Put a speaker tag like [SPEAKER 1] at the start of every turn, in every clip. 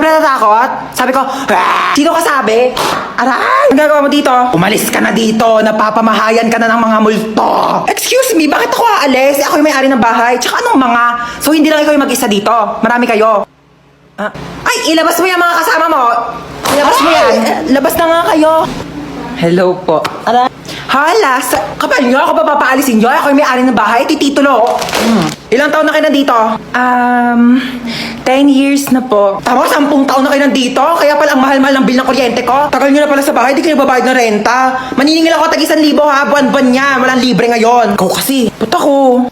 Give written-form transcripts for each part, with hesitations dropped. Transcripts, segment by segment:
[SPEAKER 1] sobrang natatakot. Sabi ko, "Ah, sino ka sabi? Aray! Ang gagawa mo dito? Umalis ka na dito. Napapamahayan ka na ng mga multo. Excuse me, bakit ako aalis? Ako yung may-ari ng bahay. Tsaka anong mga? So hindi lang ikaw yung mag-isa dito. Marami kayo. Ay, ilabas mo yung mga kasama mo. Ilabas mo yan. Labas na nga kayo. Hello po. Aray! Hala, kapal nyo, ako ba papaalisin nyo? Ako yung may-ari ng bahay, titulo. Ilang taon na kayo nandito? 10 years na po. Tama, 10 taon na kayo nandito? Kaya pala ang mahal-mahal ng bill ng kuryente ko? Tagal nyo na pala sa bahay, di kayo babayad ng renta. Maniningil ako tag 1,000 ha, buwan-buwan niya. Walang libre ngayon. Ikaw kasi, puta ko.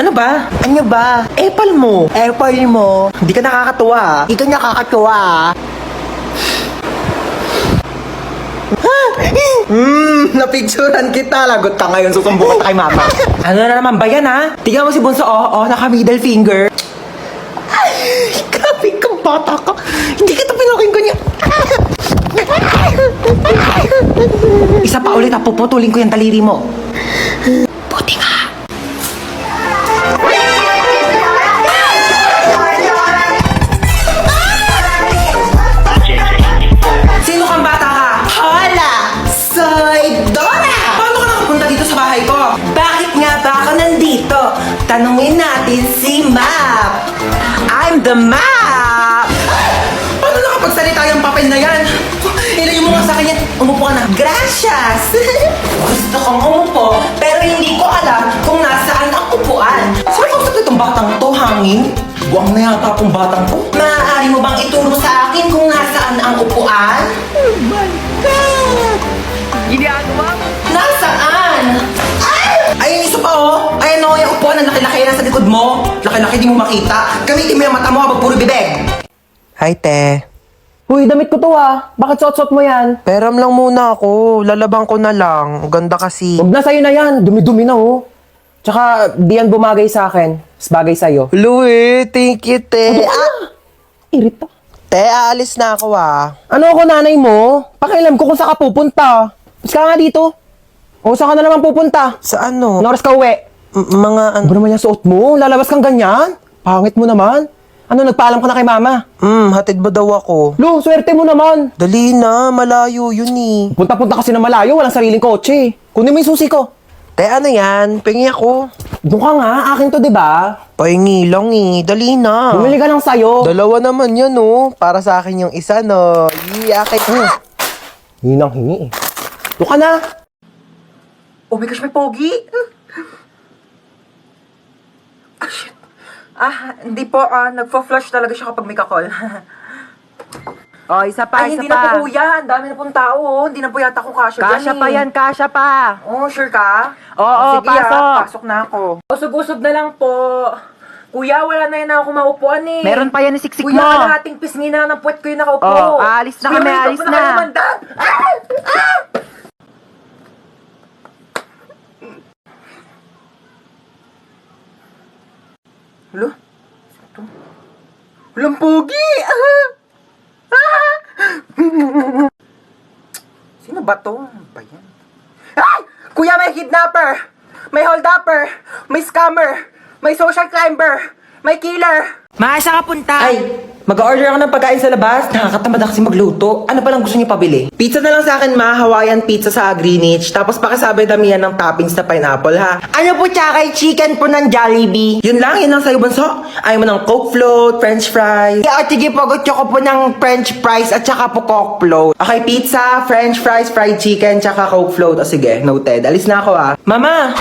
[SPEAKER 1] Ano ba? Ano ba? Apple mo. Apple mo. Hindi ka nakakatuwa. Hindi ka nakakatuwa. Napicturan kita. Lagot ka ngayon. Susumbukan ka kay mama. Ano na naman ba yan, ha? Tingnan mo si Bunso, naka middle finger. Ay, grabe kang bata ka. Hindi kita pinakinggan niya. Isa pa ulit, puputulin ko yung daliri mo. Buti nga. Sino kang bata ka? Hola! Soy Dora! Paano ka nakapunta dito sa bahay ko? Bakit nga ba ako nandito? Tanungin natin si Map. I'm the Map! Paano nakapagsalita yung papel na yan? Ilayo mo nga sa kanya. Umupo ka na. Gracias! Gusto kong umupo, pero hindi ko alam kung nasaan ang upuan. Saan kausap itong batang to, hangin? Buwang na yata akong batang to. Maaari mo bang ituro sa akin kung nasaan ang upuan? Oh my God! Ginagawa mo? Nasaan? Ay, isa pa Ay, ano, yung upuan na laki-laki na sa likod mo. Laki-laki di mo makita. Gamitin mo yung mata mo habang puro bibig. Hi, te. Uy, damit ko to Bakit suot-suot mo yan?
[SPEAKER 2] Peram lang muna ako. Lalabang ko na lang. Ganda kasi.
[SPEAKER 1] Huwag na sa'yo na yan. Dumi-dumi na Tsaka, di yan bumagay sa akin. Mas bagay sa'yo.
[SPEAKER 2] Louie, thank you, te.
[SPEAKER 1] Irita.
[SPEAKER 2] Te, aalis na ako
[SPEAKER 1] Ano ako, nanay mo? Pakialam ko kung saan ka pupunta. Mas ka nga dito. O, saan ka na naman pupunta?
[SPEAKER 2] Sa ano?
[SPEAKER 1] Anong oras ka uwi?
[SPEAKER 2] Mga ano?
[SPEAKER 1] Ano naman yung suot mo? Lalabas kang ganyan? Pangit mo naman. Ano, nagpaalam ka na kay mama?
[SPEAKER 2] Hatid ba daw ako?
[SPEAKER 1] Lu, swerte mo naman.
[SPEAKER 2] Dali na, malayo yun eh.
[SPEAKER 1] Punta-punta kasi na malayo, walang sariling kotse. Kunin mo yung susi ko.
[SPEAKER 2] Te, ano yan? Pingi ako.
[SPEAKER 1] Doon ka nga, akin to, diba?
[SPEAKER 2] Pahingi lang eh. Dali na.
[SPEAKER 1] Bumili ka lang sa'yo.
[SPEAKER 2] Dalawa naman yan Para sa akin yung isa akin.
[SPEAKER 1] Hingi nang hingi Doon ka na. Oh my gosh, may pogi. Shit. Hindi po. Nagpo-flush talaga siya kapag may kakol.
[SPEAKER 3] Isa pa,
[SPEAKER 1] Ay,
[SPEAKER 3] isa
[SPEAKER 1] hindi
[SPEAKER 3] pa.
[SPEAKER 1] na po kuya. Ang dami na pong tao. Hindi na po yata ko kasya
[SPEAKER 3] Kasya pa yan, kasya pa.
[SPEAKER 1] Oh, sure ka?
[SPEAKER 3] Oo,
[SPEAKER 1] Sige,
[SPEAKER 3] pasok.
[SPEAKER 1] pasok na ako. Usog-usog na lang po. Kuya, wala na yan ako maupuan eh.
[SPEAKER 3] Meron pa yan yung siksik
[SPEAKER 1] Kuya,
[SPEAKER 3] mo.
[SPEAKER 1] kalahating pisngi na ng puwet ko yung nakaupo.
[SPEAKER 3] Aalis na
[SPEAKER 1] Kuya,
[SPEAKER 3] kami,
[SPEAKER 1] may
[SPEAKER 3] aalis
[SPEAKER 1] takbo
[SPEAKER 3] na.
[SPEAKER 1] kami mandan. Hello? Ito? Walang pogi! Sino ba to? Ano ba yan? Ay! Kuya, may kidnapper! May holdupper! May scammer! May social climber! May killer!
[SPEAKER 3] Maasa ka punta?
[SPEAKER 1] Ay, Mag-order ako ng pagkain sa labas. Nakakatamad na kasi magluto. Ano palang gusto niyo pabili? Pizza na lang sa akin, ma. Hawaiian pizza sa Greenwich. Tapos pakasabay damihan ng toppings na pineapple, ha? Ano po tsaka chicken po ng Jollibee? Yun lang sa'yo, bunso. Ayaw mo ng Coke float, French fries. Yeah, sige po, gusto ko po ng French fries at tsaka po Coke float. Okay, pizza, French fries, fried chicken, tsaka Coke float. O sige, noted. Alis na ako, ha? Mama!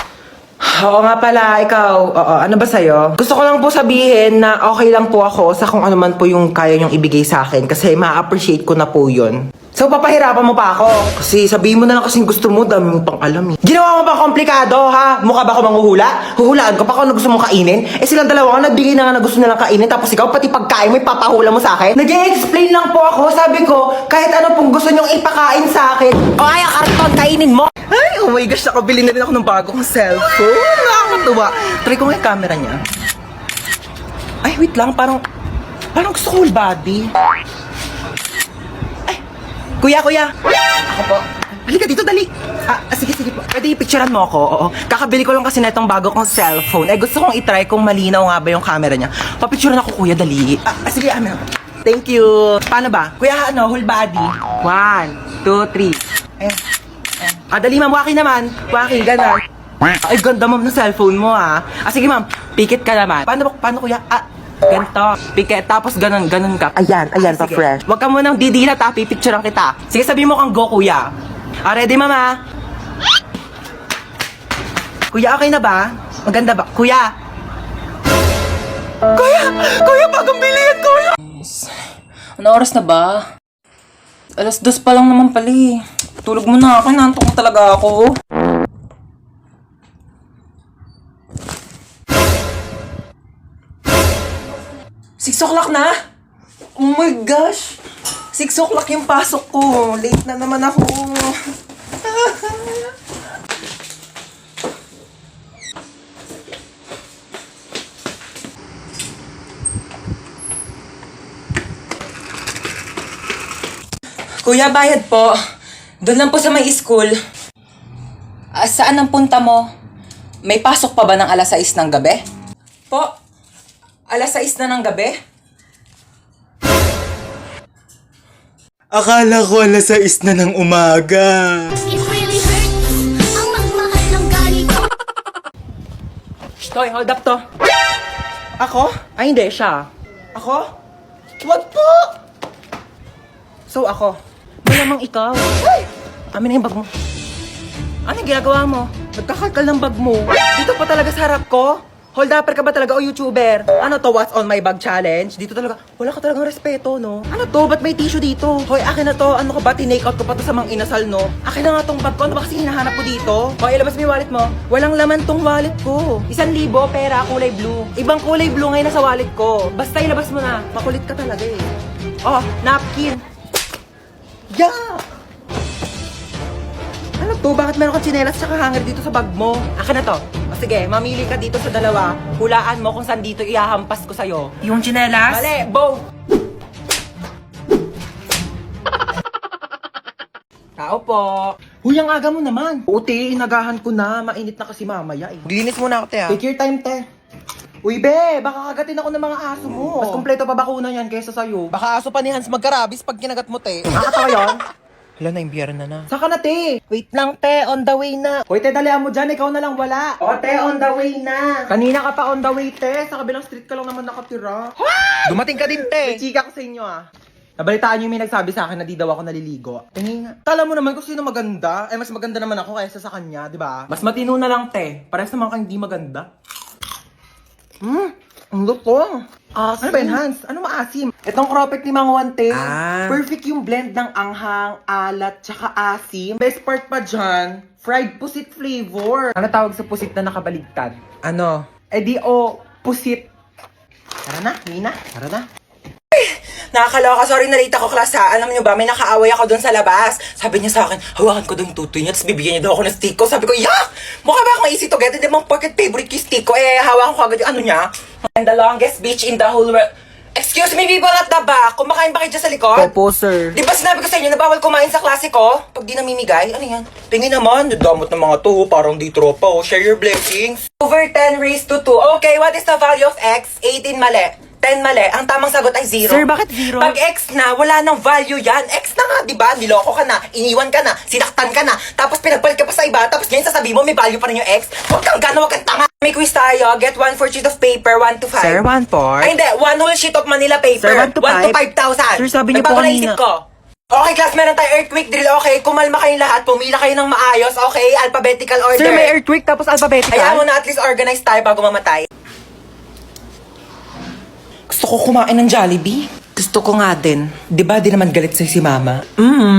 [SPEAKER 1] Oo nga pala, ikaw. Oo, ano ba sa'yo? Gusto ko lang po sabihin na okay lang po ako sa kung ano man po yung kaya niyong ibigay sa akin kasi ma-appreciate ko na po yun. So, papahirapan mo pa ako. Kasi sabihin mo na lang kasing gusto mo, dami mo pang alam eh. Ginawa mo pa komplikado, ha? Mukha ba ako manghuhula? Huhulaan ko pa kung ano gusto mong kainin? Eh silang dalawa nga, nagbigay na nga na gusto nilang kainin, tapos ikaw, pati pagkain mo, ipapahula mo sa akin? Nag-i-explain lang po ako, sabi ko, kahit ano pong gusto niyong ipakain sa akin. O ay, karton, kainin mo! Ay, oh my gosh, nakabili na rin ako ng bagong cellphone. Nakakatuwa. Try ko nga yung camera niya. Ay, wait lang, parang gusto ko whole body. Kuya! Ako po. Halika dito, dali. Sige po. Pwede i-picturean mo ako, oo. Kakabili ko lang kasi na itong bago kong cellphone. Eh, gusto kong itry kung malinaw nga ba yung camera niya. Papicturean ako, kuya, dali. Sige, amin ako. Thank you. Paano ba? Kuya, whole body. 1, 2, 3. Ayan. Dali, ma'am. Waki naman. Waki, ganun. Ay, ganda, ma'am, ng cellphone mo, ha. Sige, ma'am. Pikit ka naman. Paano, kuya? Ganito. Pikit, tapos ganun ka. Ayan, pa-fresh. Huwag ka munang didilat, pipicturean kita. Sige, sabihin mo kang go, kuya. Ready, mama? Kuya, okay na ba? Maganda ba? Kuya! Kuya, bagong bilihan, kuya!
[SPEAKER 4] Ano oras na ba? 2:00 pa lang naman pala eh. Tulog mo na ako, nantok na talaga ako.
[SPEAKER 1] Six o'clock na? Oh my gosh! 6 o'clock yung pasok ko. Late na naman ako.
[SPEAKER 4] Kuya, bayad po. Doon lang po sa may school. Saan ang punta mo? May pasok pa ba ng 6:00 ng gabi? Po, 6:00 na ng gabi?
[SPEAKER 5] Akala ko 6:00 na ng umaga.
[SPEAKER 6] It really hurts ang magmahal ng galit.
[SPEAKER 1] Toy, hold up to. Ako? Ay, hindi. Siya. Ako? Wag po! So, ako. Malamang ikaw. Ay! Amin na yung bag mo. Ano yung ginagawa mo? Nagkakalkal ng bag mo. Dito pa talaga sa harap ko? Hold upper ka ba talaga o YouTuber? Ano to, what's on my bag challenge? Dito talaga, wala ka talagang respeto, no? Ano to, ba't may tissue dito? Hoy, akin na to, ano ka ba, tinake out ko pa to sa mga inasal, no? Akin na nga tong bag ko, ano ba kasi hinahanap ko dito? Hoy, ilabas mo yung wallet mo. Walang laman tong wallet ko. 1,000 pera, kulay blue. Ibang kulay blue ngayon nasa wallet ko. Basta ilabas mo na, makulit ka talaga eh. Oh, napkin. Yeah! Ano to? Bakit meron kang tsinelas tsaka hanger dito sa bag mo? Akin na to. O sige, mamili ka dito sa dalawa. Hulaan mo kung saan dito ihahampas ko sa'yo. Yung tsinelas? Mali! Both! Tao po. Huy, ang aga mo naman. Uti, inagahan ko na. Mainit na kasi mamaya eh.
[SPEAKER 2] Linis muna ako, te,
[SPEAKER 1] Take your time, te. Uy, be, baka kagatin ako ng mga aso mo. Mas kompleto pa bakuna yan kaysa sa'yo.
[SPEAKER 2] Baka aso pa ni Hans magkarabis pag kinagat mo, te.
[SPEAKER 1] Nakakatawa yun?
[SPEAKER 2] Hala, na-imbiyara na.
[SPEAKER 1] Saka na, te. Wait lang, te. On the way na. Hoy, te, dalihan mo dyan. Ikaw na lang wala. O, te, on the way na. Kanina ka pa on the way, te. Sa kabilang street ka lang naman nakatira.
[SPEAKER 2] Dumating ka din,
[SPEAKER 1] May
[SPEAKER 2] te.
[SPEAKER 1] chika ko sa inyo, ah. Nabalitaan niyo yung may nagsabi sa akin na di daw ako naliligo. Tingin nga. Kala mo naman kung sino maganda. Eh, mas maganda naman ako kaysa sa kanya, di ba? Mas matino na lang, te. Parehas naman kang hindi maganda. Ang luto. Ano ba yun, Hans? Ano maasim? Itong cropek ni Mang Wante. Perfect yung blend ng anghang, alat, tsaka asim. Best part pa dyan, fried pusit flavor. Ano tawag sa pusit na nakabaligtad?
[SPEAKER 2] Ano?
[SPEAKER 1] Pusit. Tara na, Nina. Tara na.
[SPEAKER 4] Nakakaloka, sorry nalita ko class ha. Alam niyo ba, may nakaaway ako doon sa labas. Sabi niya sa akin, hawakan ko doon yung tutoy niya, tapos bibigyan niya daw ako ng stick ko. Sabi ko, yak! Mukha ba akong easy to get? Hindi mong pocket favorite yung stick ko. Hawakan ko agad yung ano niya. And the longest beach in the whole world. Excuse me, people at the back. Kumakain ba kayo dyan sa likod?
[SPEAKER 1] Opo, sir.
[SPEAKER 4] Di ba sinabi ko sa inyo na bawal kumain sa klase ko? Pag di namimigay, ano yan? Tingin naman, damot ng mga to, parang di tropa, oh. Share your blessings. Over 10 raised to 2. Okay, what is the value of x? 18 mali. 10 mali, ang tamang sagot ay 0.
[SPEAKER 3] Sir, bakit 0?
[SPEAKER 4] Pag X na, wala nang value yan. X na nga, di ba? Niloko ka na, iniwan ka na, sinaktan ka na, tapos pinagpalit ka pa sa iba, tapos ngayon sasabihin mo may value pa rin yung X. Huwag kang gana, huwag kang tanga. May quiz tayo. Get 1 for sheet of paper, 1 to 5.
[SPEAKER 3] Sir, 1 for?
[SPEAKER 4] Ay, hindi. 1 whole sheet of Manila paper.
[SPEAKER 3] Sir, 1 to 5.
[SPEAKER 4] 5,000.
[SPEAKER 3] Sir, sabi niyo
[SPEAKER 4] May
[SPEAKER 3] po
[SPEAKER 4] bago naisip
[SPEAKER 3] kanina.
[SPEAKER 4] ko. Okay, class, meron tayo earthquake drill. Okay, kumalma kayong lahat. Pumila kayo ng maayos. Okay, alphabetical order.
[SPEAKER 3] Sir, may earthquake tapos alphabetical.
[SPEAKER 4] Hayaan mo na at least organize tayo bago mamatay. Gusto ko kumain ng Jollibee. Gusto ko nga din. Di ba di naman galit sa'yo si Mama?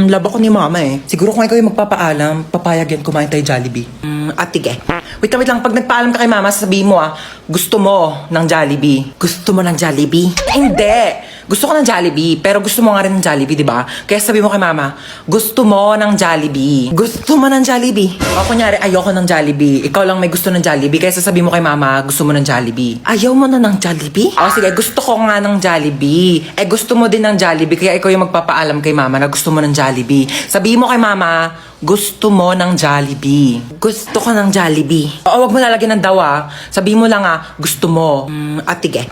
[SPEAKER 4] Laba ko ni Mama eh. Siguro kung ikaw yung magpapaalam, papayag yan kumain tayo Jollibee. At tige. Wait lang. Pag nagpaalam ka kay Mama, sasabihin mo gusto mo ng Jollibee. Gusto mo ng Jollibee? Hindi. Gusto ko ng Jollibee, pero gusto mo nga rin ng Jollibee, di ba? Kaya sabi mo kay Mama, gusto mo ng Jollibee. Gusto mo ng Jollibee. O kunyari, ayoko ng Jollibee. Ikaw lang may gusto ng Jollibee, kaya sasabihin mo kay Mama, gusto mo ng Jollibee. Ayaw mo na ng Jollibee? O sige, gusto ko nga ng Jollibee. Gusto mo din ng Jollibee, kaya ikaw yung magpapaalam kay Mama na gusto mo ng Jollibee. Sabihin mo kay Mama, gusto mo ng Jollibee. Gusto ko ng Jollibee. O, wag mo lalagyan ng dawa. Sabihin mo lang gusto mo. At tige.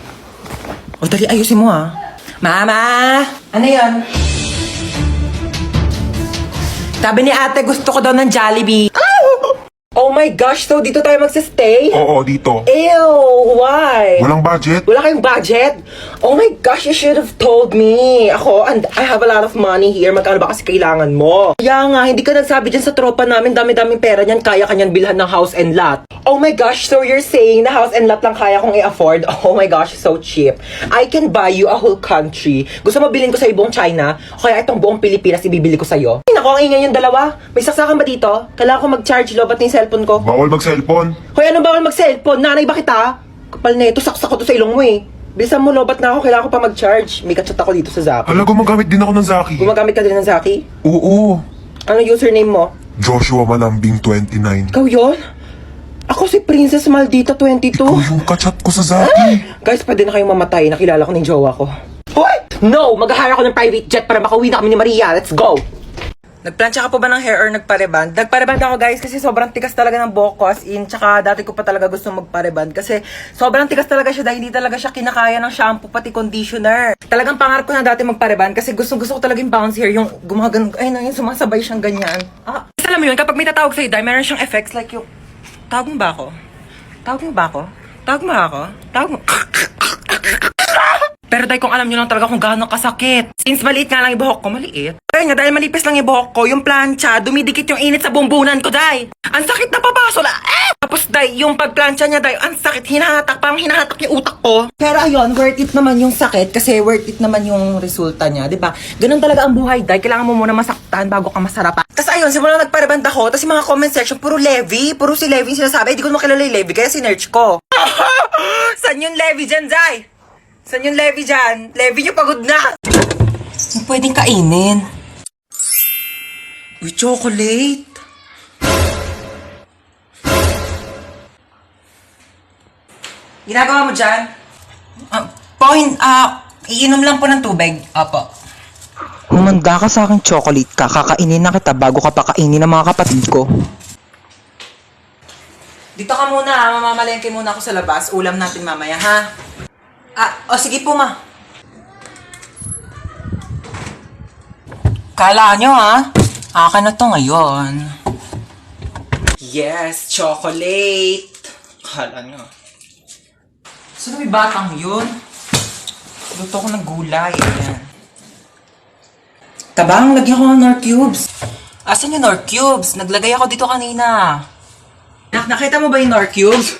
[SPEAKER 4] O, dali, ayusin mo Mama! Ano yon? Sabi ni ate, gusto ko daw ng Jollibee. Oh my gosh, so dito tayo magsistay?
[SPEAKER 7] Oo, dito.
[SPEAKER 4] Ew, why?
[SPEAKER 7] Walang budget?
[SPEAKER 4] Wala kayong budget? Oh my gosh, you should have told me. Ako, and I have a lot of money here. Magkano ba kasi kailangan mo? Kaya nga, hindi ka nagsabi dyan sa tropa namin, dami-daming pera niyan, kaya kanyan bilhan ng house and lot. Oh my gosh, so you're saying na house and lot lang kaya kong i-afford? Oh my gosh, so cheap. I can buy you a whole country. Gusto mo bilhin ko sa buong China? O kaya itong buong Pilipinas ibibili ko sa'yo? Ay, naku, ang ingay yung dalawa. May saksakan ba dito? Kailangan ko mag-charge lobat ng cellphone ko.
[SPEAKER 7] Bawal mag-cellphone.
[SPEAKER 4] Hoy, anong bawal mag-cellphone? Nanay ba kita? Kapal na ito, saksak ko to sa ilong mo eh. Bilisan mo, lobat na ako. Kailangan ko pa mag-charge. May kachat ako dito sa Zaki.
[SPEAKER 7] Hala, gumagamit din ako ng Zaki.
[SPEAKER 4] Gumagamit ka din ng Zaki?
[SPEAKER 7] Oo.
[SPEAKER 4] Ano username mo?
[SPEAKER 7] Joshua Malambing 29.
[SPEAKER 4] Ikaw yun? Ako si Princess Maldita 22.
[SPEAKER 7] Ikaw yung kachat ko sa Zaki.
[SPEAKER 4] Guys, pwede na kayong mamatay. Nakilala ko ng jowa ko. What? No! Mag-hire ako ng private jet para makauwi na kami ni Maria. Let's go! Nagplansya ka po ba ng hair or nagpareband? Nagpareband ako guys kasi sobrang tigas talaga ng buhok ko as in. Tsaka dati ko pa talaga gusto magpareband kasi sobrang tigas talaga siya dahil hindi talaga siya kinakaya ng shampoo pati conditioner. Talagang pangarap ko na dati magpareband kasi gusto ko talaga yung bounce hair, yung gumagan, ay na yun, sumasabay siyang ganyan. Alam mo yun, kapag may tatawag sa'yo dahil meron siyang effects like yung, tawag mo ba ako? Tawag mo ba ako? Tawag mo ako? Tawag mo? Pero dahil kung alam nyo lang talaga kung gaano kasakit. Since maliit nga lang yung buhok ko, maliit. Kaya nga, dahil malipis lang yung buhok ko, yung plancha, dumidikit yung init sa bumbunan ko, day. Ang sakit na papaso na, Tapos, day, yung pagplancha niya, day, ang sakit, hinahatak, parang hinahatak yung utak ko. Pero ayun, worth it naman yung sakit kasi worth it naman yung resulta niya, di ba? Ganun talaga ang buhay, day. Kailangan mo muna masaktan bago ka masarapan. Tapos ayun, simula nagpareband ako, tapos yung mga comment section, puro Levi, puro si Levi yung sinasabi. Hindi ko makilala yung Levi, kaya sinerch ko. San yung Levi dyan, day? Saan yung Levi dyan? Levi nyo pagod na! Yung pwedeng kainin. Uy, chocolate. Ginagawa mo dyan? Iinom lang po ng tubig. Apo.
[SPEAKER 3] Umanda ka sa akin chocolate ka, kakainin na kita bago ka pa kainin ng mga kapatid ko.
[SPEAKER 4] Dito ka muna, mamamalengke muna ako sa labas. Ulam natin mamaya, ha? Sige po, ma. Kala nyo, ha? Akin na to ngayon. Yes, chocolate. Kala nyo. Sino may batang yun? Luto ko ng gulay. Ayan. Tabang, lagyan ko ng Nor Cubes. Asan yung Nor Cubes? Naglagay ako dito kanina. Nakita mo ba yung Nor Cubes?